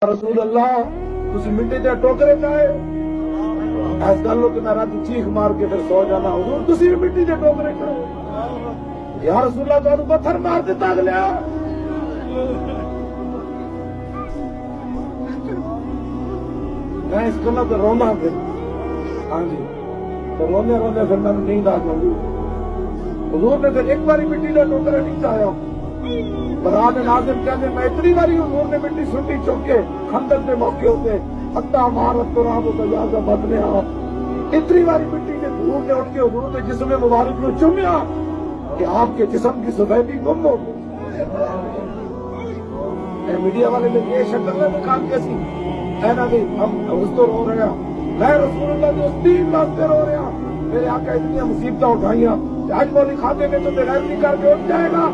رسول اللہ تسی مٹی دے ٹوکرے چاہے ایس گل لو کہ میں رات چیخ مار کے پھر سو جانا حضور تسی بھی مٹی دے ٹوکرے چاہے یا رسول اللہ تو پتھر مار دیتا اگلیا میں اس گلا تو رونا پھر ہاں جی تو رونے رونے پھر میں نیند آ جاؤں حضور نے پھر ایک باری مٹی دے ٹوکرے نہیں چاہیا براد ناظم کہتے میں اتنی باری حضور نے مٹی سنٹی چک کے خندق کے موقع ہوتے حتی مہارت تو رام ہوتا جا کر بدلے اتنی باری مٹی کے دھور نے اٹھ کے حضور نے جسم مبارک کو چومیا کہ آپ کے جسم کی سفیدی گم ہو گئی. میڈیا والے نے یہ شکل میں کام کیسی ہے نا بھی ہم اس تو رو رہے ہیں میں رسول اللہ جو 3 واسطے رو رہے ہیں میرے آقا اتنی مصیبتیں اٹھائیاں آج مولی کھاتے میں تو بغیر نہیں کر کے اٹھ جائے گا.